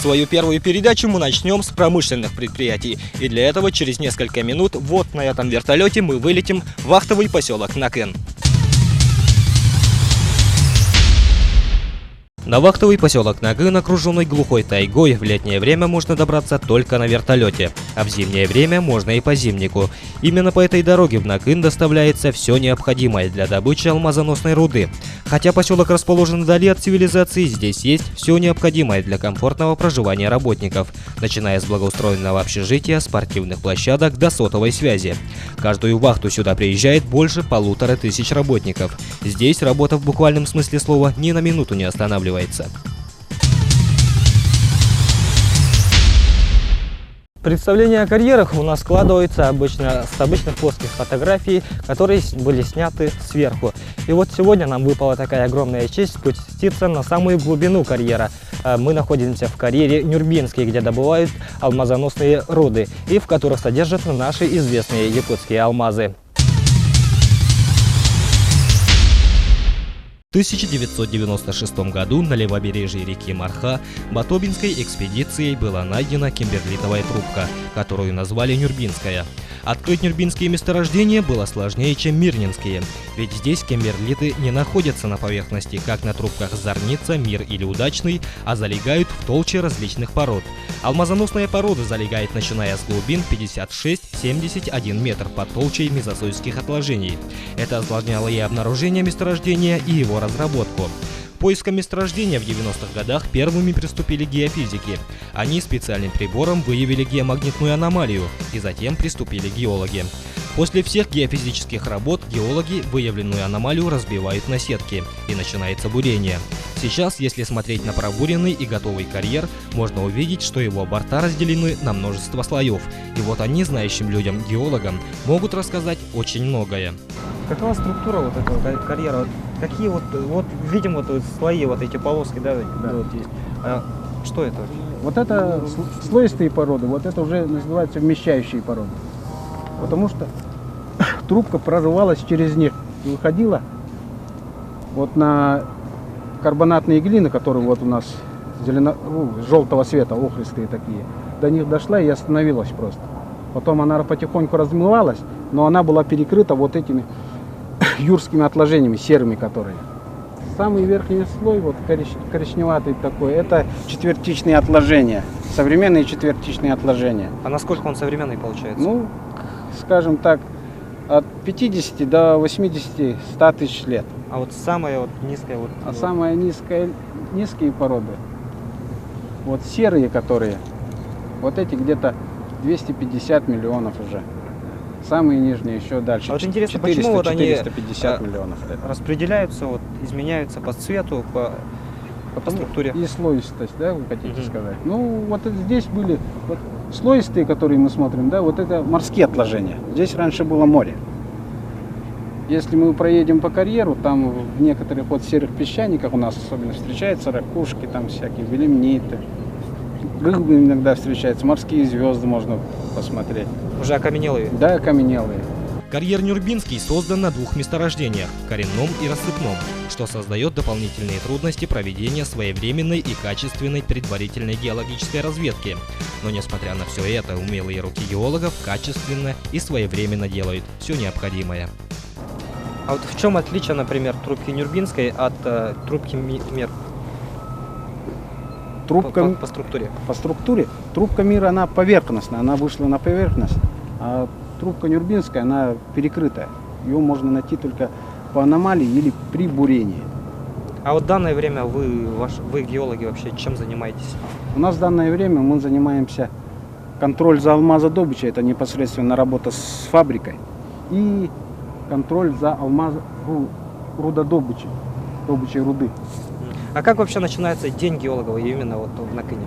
Свою первую передачу мы начнем с промышленных предприятий. И для этого через несколько минут вот на этом вертолете мы вылетим в вахтовый поселок Накын. На вахтовый поселок Накын, окруженный глухой тайгой, в летнее время можно добраться только на вертолете, а в зимнее время можно и по зимнику. Именно по этой дороге в Накын доставляется все необходимое для добычи алмазоносной руды. Хотя поселок расположен вдали от цивилизации, здесь есть все необходимое для комфортного проживания работников, начиная с благоустроенного общежития, спортивных площадок до сотовой связи. Каждую вахту сюда приезжает больше 1500 работников. Здесь работа в буквальном смысле слова ни на минуту не останавливается. Представление о карьерах у нас складывается обычно с обычных плоских фотографий, которые были сняты сверху. И вот сегодня нам выпала такая огромная честь спуститься на самую глубину карьера. Мы находимся в карьере Нюрбинский, где добывают алмазоносные руды и в которых содержатся наши известные якутские алмазы. В 1996 году на левобережье реки Марха Батобинской экспедицией была найдена кимберлитовая трубка, которую назвали Нюрбинская. Открыть нюрбинские месторождения было сложнее, чем мирнинские, ведь здесь кимберлиты не находятся на поверхности, как на трубках Зорница, Мир или Удачный, а залегают в толще различных пород. Алмазоносная порода залегает, начиная с глубин 56-71 метр под толщей мезозойских отложений. Это осложняло и обнаружение месторождения, и его разработку. Поиском месторождения в 90-х годах первыми приступили геофизики. Они специальным прибором выявили геомагнитную аномалию, и затем приступили геологи. После всех геофизических работ геологи выявленную аномалию разбивают на сетки, и начинается бурение. Сейчас, если смотреть на пробуренный и готовый карьер, можно увидеть, что его борта разделены на множество слоев. И вот они, знающим людям, геологам, могут рассказать очень многое. Какова структура вот этого карьера? Какие вот видим вот слои, вот эти полоски, да, вот есть. Что это? Вот это слоистые породы, вот это уже называется вмещающие породы. Потому что трубка прорывалась через них и выходила вот на карбонатные глины, которые вот у нас желтого цвета, охристые такие. До них дошла и остановилась просто. Потом она потихоньку размывалась, но она была перекрыта вот этими юрскими отложениями, серыми которые. Самый верхний слой, вот коричневатый такой, это четвертичные отложения, современные четвертичные отложения. А насколько он современный получается? Ну, скажем так, от 50 до 80-100 тысяч лет. А вот самая вот низкая вот. А самая низкие породы, вот серые, которые, вот эти где-то 250 миллионов уже. Самые нижние еще дальше. А вот интересно, почему вот они 450 миллионов распределяются, вот, изменяются по цвету, по структуре? И слоистость, да, вы хотите сказать? Ну, вот здесь были вот, слоистые, которые мы смотрим, да, вот это морские отложения. Здесь раньше было море. Если мы проедем по карьеру, там в некоторых вот серых песчаниках у нас особенно встречаются ракушки, там всякие белемниты. Рыбы иногда встречаются, морские звезды можно посмотреть. Уже окаменелые? Да, окаменелые. Карьер Нюрбинский создан на двух месторождениях – коренном и рассыпном, что создает дополнительные трудности проведения своевременной и качественной предварительной геологической разведки. Но несмотря на все это, умелые руки геологов качественно и своевременно делают все необходимое. А вот в чем отличие, например, трубки Нюрбинской от трубки Мир? Трубка по структуре. По структуре. Трубка Мира, она поверхностная, она вышла на поверхность, а трубка Нюрбинская, она перекрытая. Ее можно найти только по аномалии или при бурении. А вот в данное время вы геологи, вообще чем занимаетесь? У нас в данное время мы занимаемся контроль за алмазодобычей, это непосредственно работа с фабрикой, и контроль за рудодобычей, добычей руды. А как вообще начинается день геолога именно вот в Накыне?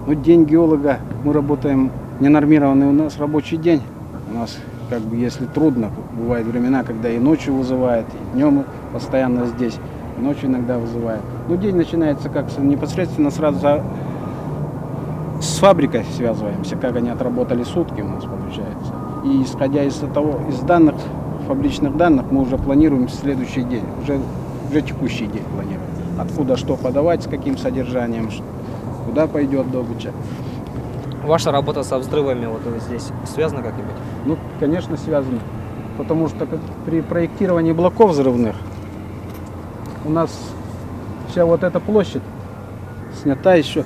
Ну, день геолога, мы работаем ненормированный у нас рабочий день. У нас, как бы, если трудно, бывают времена, когда и ночью вызывают, и днем постоянно здесь, и ночью иногда вызывают. Ну, день начинается как непосредственно сразу с фабрикой связываемся, как они отработали сутки у нас получается. И исходя из данных, фабричных данных, мы уже планируем следующий день, уже текущий день планируем. Откуда что подавать, с каким содержанием, туда пойдет добыча. Ваша работа со взрывами вот здесь связана как-нибудь? Ну, конечно, связано. Потому что при проектировании блоков взрывных у нас вся вот эта площадь снята еще,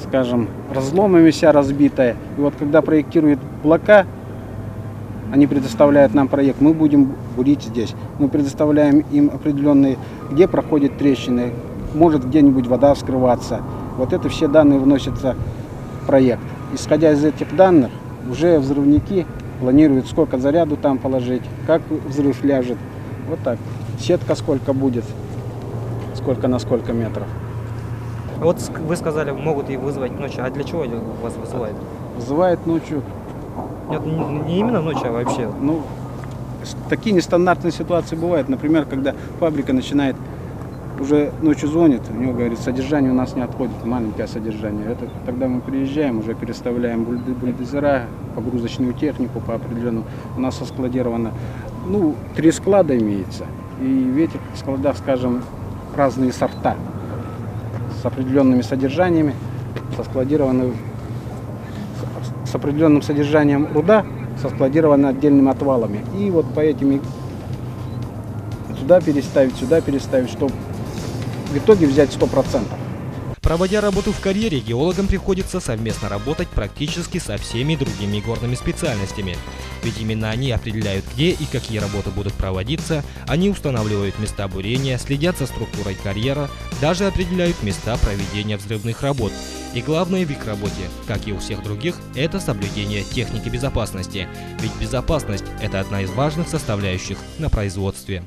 скажем, разломами вся разбитая. И вот когда проектируют блока, они предоставляют нам проект, мы будем бурить здесь. Мы предоставляем им определенные, где проходят трещины, может где-нибудь вода вскрываться. Вот это все данные вносятся в проект. Исходя из этих данных, уже взрывники планируют, сколько заряду там положить, как взрыв ляжет. Вот так. Сетка сколько будет, сколько на сколько метров. Вот вы сказали, могут их вызвать ночью. А для чего вас вызывают? Вызывает ночью. Нет, не именно ночью, а вообще. Ну, такие нестандартные ситуации бывают. Например, когда фабрика начинает, уже ночью звонит, у него говорит, содержание у нас не отходит, маленькое содержание. Это тогда мы приезжаем, уже переставляем бульдозера, погрузочную технику по определенному. У нас соскладировано, 3 склада имеется. И в этих складах, скажем, разные сорта с определенными содержаниями, соскладированы с определенным содержанием руда, соскладированы отдельными отвалами. И вот по этим сюда переставить, чтобы в итоге взять 100%. Проводя работу в карьере, геологам приходится совместно работать практически со всеми другими горными специальностями. Ведь именно они определяют, где и какие работы будут проводиться, они устанавливают места бурения, следят за структурой карьера, даже определяют места проведения взрывных работ. И главное в их работе, как и у всех других, это соблюдение техники безопасности. Ведь безопасность – это одна из важных составляющих на производстве.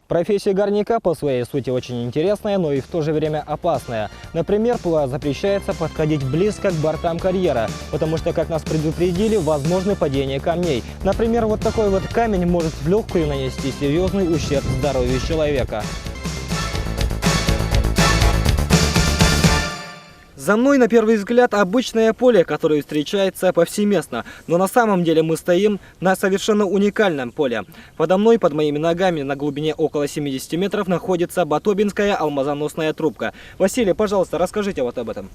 Профессия горняка по своей сути очень интересная, но и в то же время опасная. Например, запрещается подходить близко к бортам карьера, потому что, как нас предупредили, возможны падения камней. Например, вот такой вот камень может в легкую нанести серьезный ущерб здоровью человека. За мной, на первый взгляд, обычное поле, которое встречается повсеместно. Но на самом деле мы стоим на совершенно уникальном поле. Подо мной, под моими ногами, на глубине около 70 метров, находится Батобинская алмазоносная трубка. Василий, пожалуйста, расскажите вот об этом.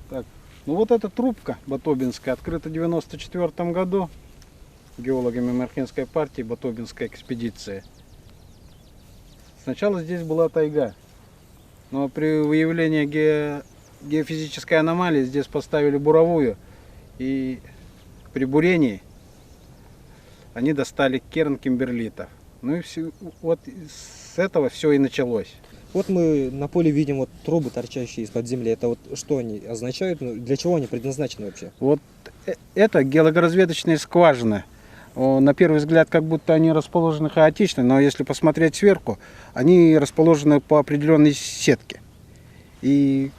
Так, вот эта трубка Батобинская открыта в 1994 году геологами Мархинской партии Батобинской экспедиции. Сначала здесь была тайга, но при выявлении геофизической аномалии здесь поставили буровую, и при бурении они достали керн кимберлита. Ну и все, вот с этого все и началось. Вот мы на поле видим вот трубы, торчащие из-под земли. Это вот что они означают? Для чего они предназначены вообще? Вот это геологоразведочные скважины. На первый взгляд, как будто они расположены хаотично, но если посмотреть сверху, они расположены по определенной сетке. И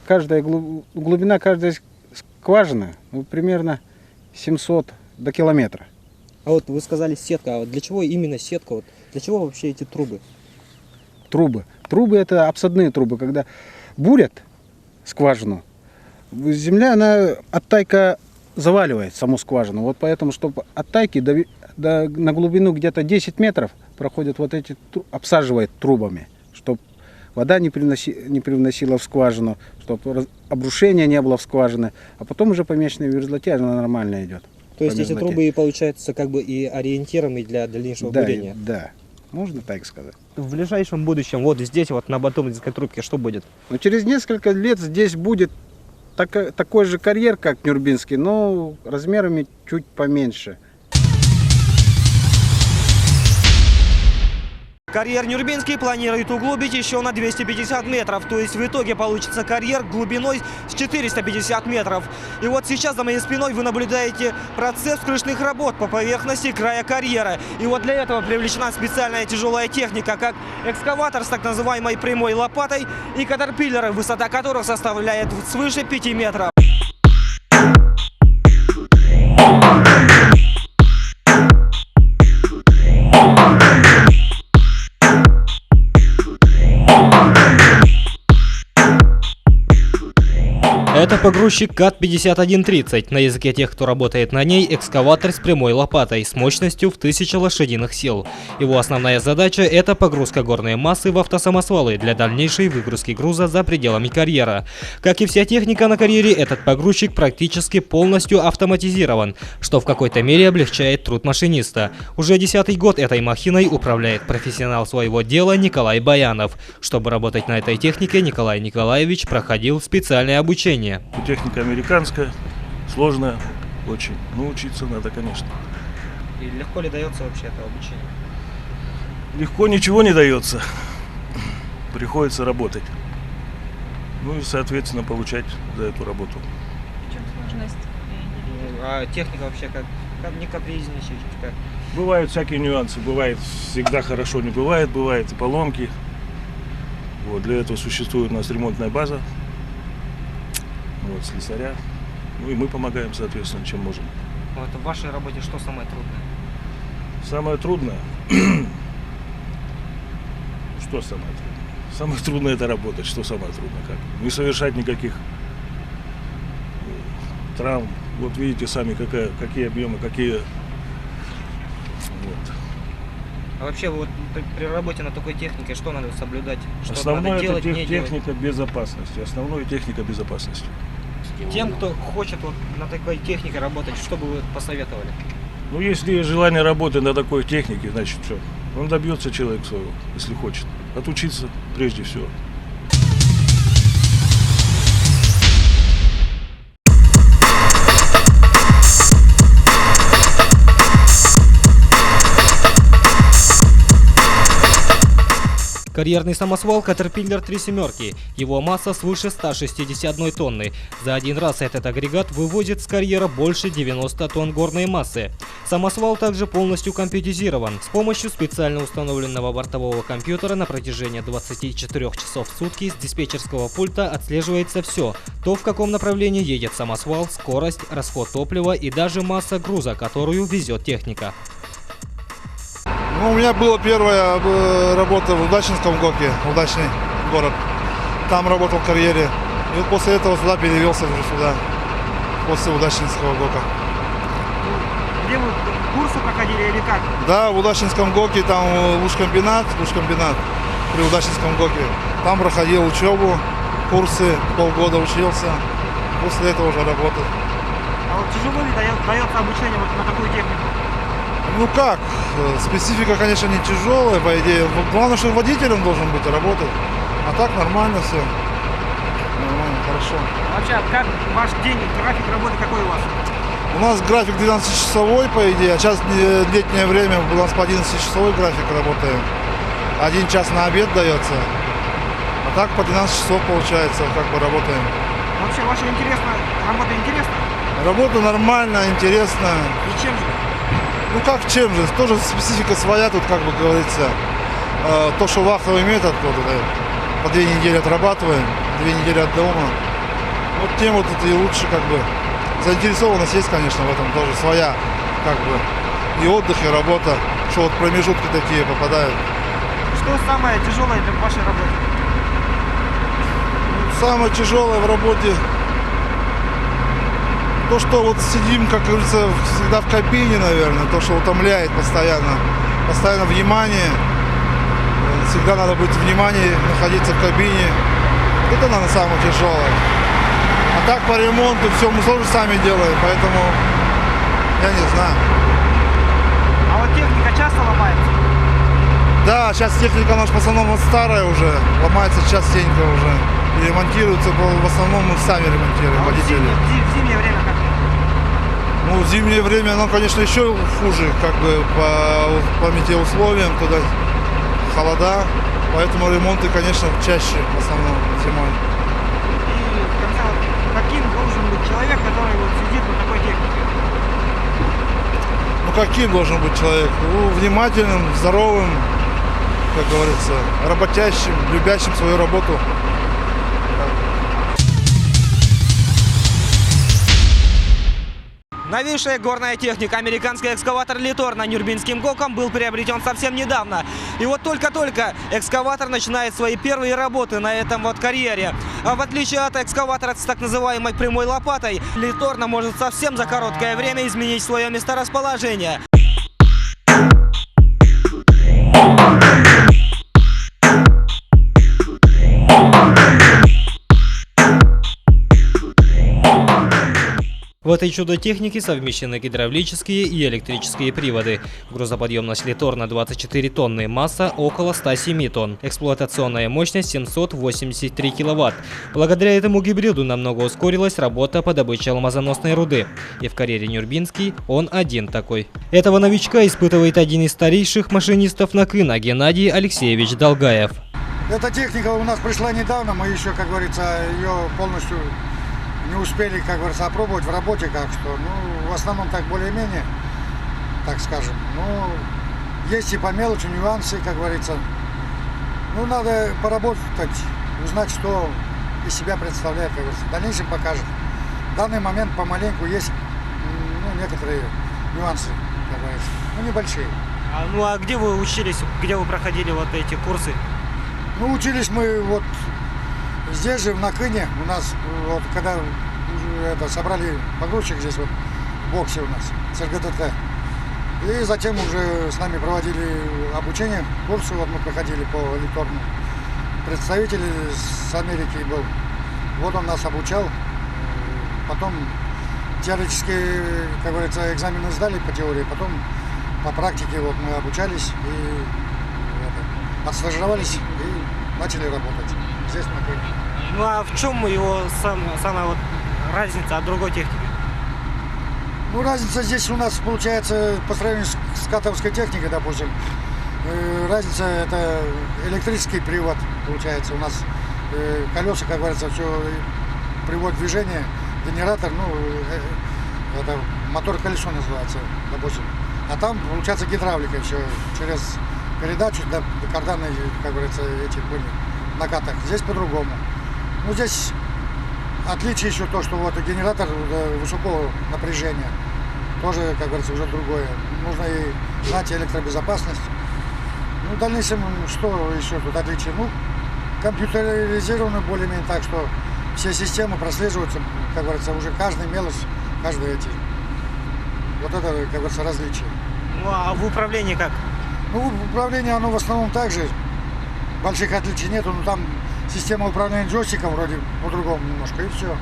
глубина каждой скважины примерно 700 до километра. А вот вы сказали сетка, а вот для чего именно сетка? Вот для чего вообще эти трубы? Трубы это обсадные трубы. Когда бурят скважину, земля, она от тайка заваливает саму скважину. Вот поэтому, чтобы от тайки на глубину где-то 10 метров проходят вот эти, обсаживает трубами, чтобы вода не привносила в скважину, чтобы обрушения не было в скважине, а потом уже по месячной мерзлоте она нормально идет. То есть эти трубы получаются как бы и ориентиром и для дальнейшего бурения? Да, можно так сказать. В ближайшем будущем, вот здесь, вот на Батобинской трубке, что будет? Но через несколько лет здесь будет такой же карьер, как Нюрбинский, но размерами чуть поменьше. Карьер Нюрбинский планирует углубить еще на 250 метров, то есть в итоге получится карьер глубиной с 450 метров. И вот сейчас за моей спиной вы наблюдаете процесс крышных работ по поверхности края карьера. И вот для этого привлечена специальная тяжелая техника, как экскаватор с так называемой прямой лопатой и катерпиллеры, высота которых составляет свыше 5 метров. Это погрузчик КАТ-5130, на языке тех, кто работает на ней, экскаватор с прямой лопатой с мощностью в 1000 лошадиных сил. Его основная задача – это погрузка горной массы в автосамосвалы для дальнейшей выгрузки груза за пределами карьера. Как и вся техника на карьере, этот погрузчик практически полностью автоматизирован, что в какой-то мере облегчает труд машиниста. Уже 10-й год этой махиной управляет профессионал своего дела Николай Баянов. Чтобы работать на этой технике, Николай Николаевич проходил специальное обучение. Техника американская, сложная очень. Ну, учиться надо, конечно. И легко ли дается вообще это обучение? Легко ничего не дается. Приходится работать. Ну и, соответственно, получать за эту работу. В чем сложность? А техника вообще как не капризничать? Как? Бывают всякие нюансы. Бывает всегда хорошо, не бывает. Бывают и поломки. Вот, для этого существует у нас ремонтная база. Вот, слесаря. Ну и мы помогаем, соответственно, чем можем. Вот в вашей работе что самое трудное? Самое трудное? Что самое трудное? Самое трудное это работать. Что самое трудное? Как? Не совершать никаких травм. Вот видите сами, какие объемы, какие... Вот. А вообще вот при работе на такой технике что надо соблюдать? Что Основное надо делать, это не техника делать? безопасности. Основное техника безопасности. Тем, кто хочет вот на такой технике работать, что бы вы посоветовали? Ну, если есть желание работать на такой технике, значит, что? Он добьется человек своего, если хочет. Отучиться прежде всего. Карьерный самосвал Caterpillar 3 семерки. Его масса свыше 161 тонны. За один раз этот агрегат вывозит с карьера больше 90 тонн горной массы. Самосвал также полностью компьютеризирован. С помощью специально установленного бортового компьютера на протяжении 24 часов в сутки с диспетчерского пульта отслеживается все. То, в каком направлении едет самосвал, скорость, расход топлива и даже масса груза, которую везет техника. Ну, у меня была первая работа в Удачинском ГОКе, удачный город. Там работал в карьере. И вот после этого сюда перевелся уже сюда, после Удачинского ГОКа. Где вы курсы проходили или как? Да, в Удачинском ГОКе, там лужкомбинат при Удачинском ГОКе. Там проходил учебу, курсы, полгода учился. После этого уже работал. А вот тяжело ли дается обучение вот на такую технику? Ну как, специфика, конечно, не тяжелая, по идее. Главное, что водителем должен быть работать. А так нормально все. Нормально, хорошо. Вообще, как ваш день, график работы какой у вас? У нас график 12-часовой, по идее, а сейчас летнее время, у нас по 11-часовой график работаем. 1 час на обед дается, а так по 12 часов получается, как бы работаем. Вообще, ваша работа интересна? Работа нормальная, интересная. И чем же? Ну как чем же, тоже специфика своя тут, как бы говорится. То, что вахтовый метод, вот, по 2 недели отрабатываем, 2 недели от дома. Вот тем вот это и лучше, как бы. Заинтересованность есть, конечно, в этом тоже своя, как бы. И отдых, и работа, что вот промежутки такие попадают. Что самое тяжелое для вашей работы? Самое тяжелое в работе то, что вот сидим, как говорится, всегда в кабине, наверное, то, что утомляет постоянно. Постоянно внимание. Всегда надо быть в внимании, находиться в кабине. Это, наверное, самое тяжелое. А так по ремонту все мы тоже сами делаем, поэтому я не знаю. А вот техника часто ломается? Да, сейчас техника наша в основном старая уже, ломается частенько уже. И ремонтируется, в основном мы сами ремонтируем, А вот водители. в зимнее время как? Ну, в зимнее время, оно, конечно, еще хуже, как бы по метеоусловиям, туда холода, поэтому ремонты, конечно, чаще в основном зимой. И в конце, вот, каким должен быть человек, который вот сидит на такой технике? Ну, каким должен быть человек? Ну, внимательным, здоровым, как говорится, работящим, любящим свою работу. Новейшая горная техника, американский экскаватор Литор на Нюрнбергским ГОКом был приобретен совсем недавно. И вот только-только экскаватор начинает свои первые работы на этом вот карьере. А в отличие от экскаватора с так называемой прямой лопатой, Литорна может совсем за короткое время изменить свое месторасположение. В этой чудо-технике совмещены гидравлические и электрические приводы. Грузоподъемность Литорна 24 тонны, масса около 107 тонн. Эксплуатационная мощность 783 киловатт. Благодаря этому гибриду намного ускорилась работа по добыче алмазоносной руды. И в карьере Нюрнбергский он один такой. Этого новичка испытывает один из старейших машинистов НАКына Геннадий Алексеевич Долгаев. Эта техника у нас пришла недавно, мы еще, как говорится, ее полностью не успели, как говорится, опробовать в работе, как что. Ну, в основном так более-менее, так скажем. Ну, есть и по мелочи нюансы, как говорится. Ну, надо поработать, узнать, что из себя представляет, как говорится. В дальнейшем покажет. В данный момент помаленьку есть, ну, некоторые нюансы, как говорится. Ну, небольшие. Ну, а где вы учились, где вы проходили вот эти курсы? Ну, учились мы вот здесь же, в НАКыне, у нас, вот, когда собрали погрузчик здесь, вот, в боксе у нас, с РГТТ. И затем уже с нами проводили обучение, курсы, вот мы проходили по Литорну. Представитель с Америки был, вот он нас обучал. Потом теоретические, как говорится, экзамены сдали по теории, потом по практике вот мы обучались и отстажировались и начали работать здесь, на НАКыне. Ну а в чем его самая вот разница от другой техники? Ну, разница здесь у нас получается по сравнению с катовской техникой, допустим. Разница это электрический привод, получается. У нас колеса, как говорится, все привод в движение, генератор, ну, это мотор-колесо называется, допустим. А там получается гидравлика все через передачу до карданной, как говорится, эти были накатах. Здесь по-другому. Ну, здесь отличие еще то, что вот генератор высокого напряжения, тоже, как говорится, уже другое. Нужно и знать электробезопасность. Ну, в дальнейшем, что еще тут отличие? Ну, компьютеризировано более-менее так, что все системы прослеживаются, как говорится, уже каждая мелочь, каждый эти. Вот это, как говорится, различие. Ну, а в управлении как? Ну, в управлении оно в основном так же. Больших отличий нету, но там система управления джойстиком вроде по-другому немножко, и все.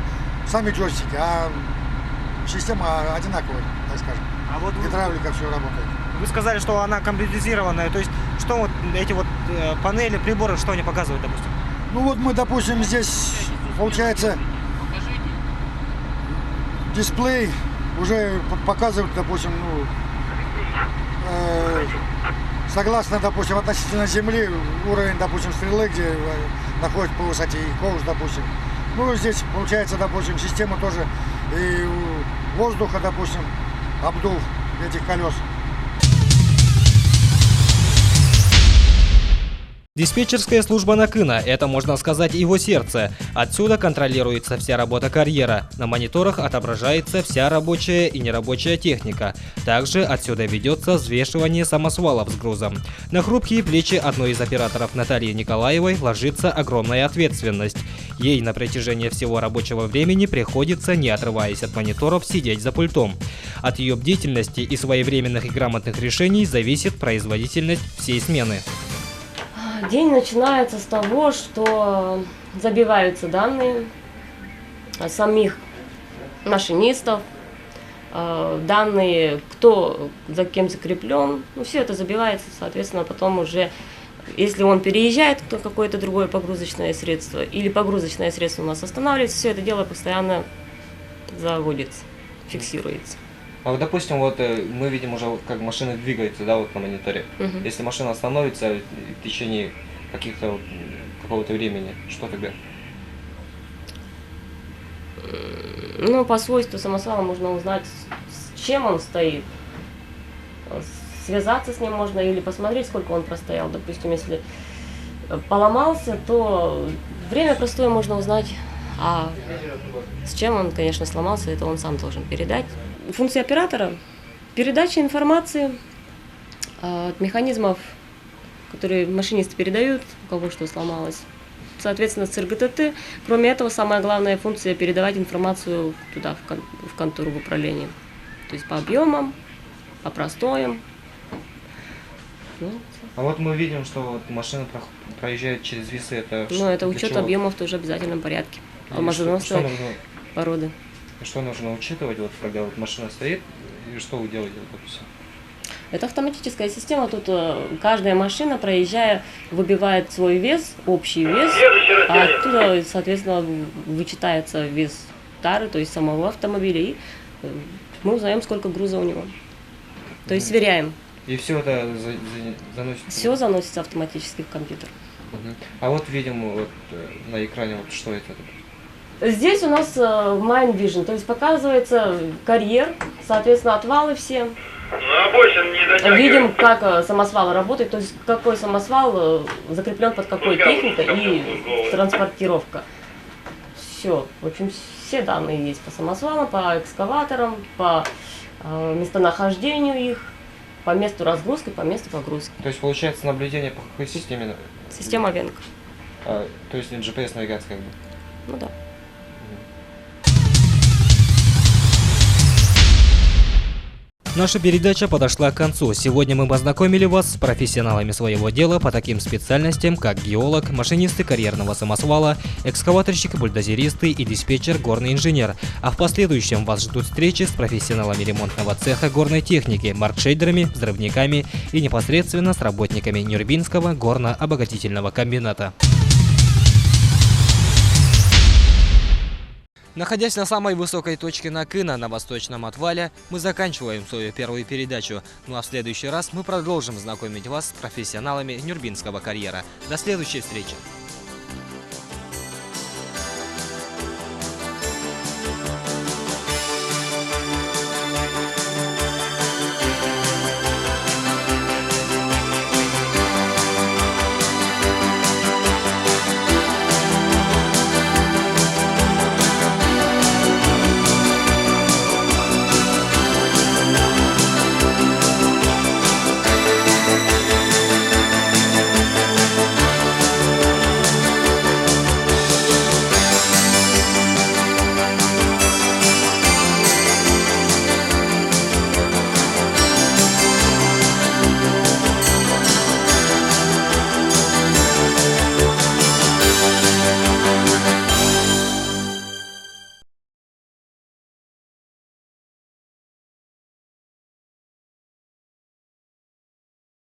Сами джойстики, а система одинаковая, так скажем. А вот гидравлика все работает. Вы сказали, что она компьютеризированная, то есть что вот эти вот панели, приборы, что они показывают, допустим? Ну вот мы, допустим, здесь получается дисплей уже показывает, допустим, ну, согласно, допустим, относительно земли, уровень, допустим, стрелы, где находится по высоте, и ковш, допустим. Ну, здесь, получается, допустим, система тоже и воздуха, допустим, обдув этих колес. Диспетчерская служба НАКына – это, можно сказать, его сердце. Отсюда контролируется вся работа карьера. На мониторах отображается вся рабочая и нерабочая техника. Также отсюда ведется взвешивание самосвалов с грузом. На хрупкие плечи одной из операторов Натальи Николаевой ложится огромная ответственность. Ей на протяжении всего рабочего времени приходится, не отрываясь от мониторов, сидеть за пультом. От ее бдительности и своевременных и грамотных решений зависит производительность всей смены. День начинается с того, что забиваются данные самих машинистов, данные, кто за кем закреплен. Ну, все это забивается, соответственно, потом уже, если он переезжает на какое-то другое погрузочное средство, или погрузочное средство у нас останавливается, все это дело постоянно заводится, фиксируется. А вот, допустим, вот мы видим уже, как машина двигается, да, вот на мониторе. Если машина остановится в течение какого-то времени, что тогда? Ну, по свойству самосвала можно узнать, с чем он стоит. Связаться с ним можно или посмотреть, сколько он простоял. Допустим, если поломался, то время простое можно узнать А с чем он, конечно, сломался, это он сам должен передать. Функция оператора – передача информации от механизмов, которые машинисты передают, у кого что сломалось. Соответственно, с РГТТ. Кроме этого, самая главная функция – передавать информацию туда, в контуру, в управление. То есть по объемам, по простоям. Ну, А вот мы видим, что вот машина проезжает через весы. Это это учет объемов тоже в обязательном порядке. Алмазоносной породы. Что нужно учитывать, вот когда вот машина стоит, и что вы делаете, допустим? Это автоматическая система. Тут каждая машина, проезжая, выбивает свой вес, общий вес, а оттуда, соответственно, вычитается вес тары, то есть самого автомобиля, и мы узнаем, сколько груза у него. То есть сверяем. И все это заносится? Все заносится автоматически в компьютер. А вот видим вот на экране, вот что это? Здесь у нас Mind Vision, то есть показывается карьер, соответственно, отвалы все. Видим, как самосвал работает, то есть какой самосвал закреплен под какой техникой и транспортировка. Все, в общем, все данные есть по самосвалам, по экскаваторам, по местонахождению их, по месту разгрузки, по месту погрузки. То есть получается наблюдение по какой системе? Система Венк. То есть GPS-навигация как бы? Ну да. Наша передача подошла к концу. Сегодня мы познакомили вас с профессионалами своего дела по таким специальностям, как геолог, машинисты карьерного самосвала, экскаваторщик, бульдозеристы и диспетчер, горный инженер. А в последующем вас ждут встречи с профессионалами ремонтного цеха горной техники, маркшейдерами, взрывниками и непосредственно с работниками Нюрбинского горно-обогатительного комбината. Находясь на самой высокой точке Накына на восточном отвале, мы заканчиваем свою первую передачу. Ну а в следующий раз мы продолжим знакомить вас с профессионалами Нюрбинского карьера. До следующей встречи!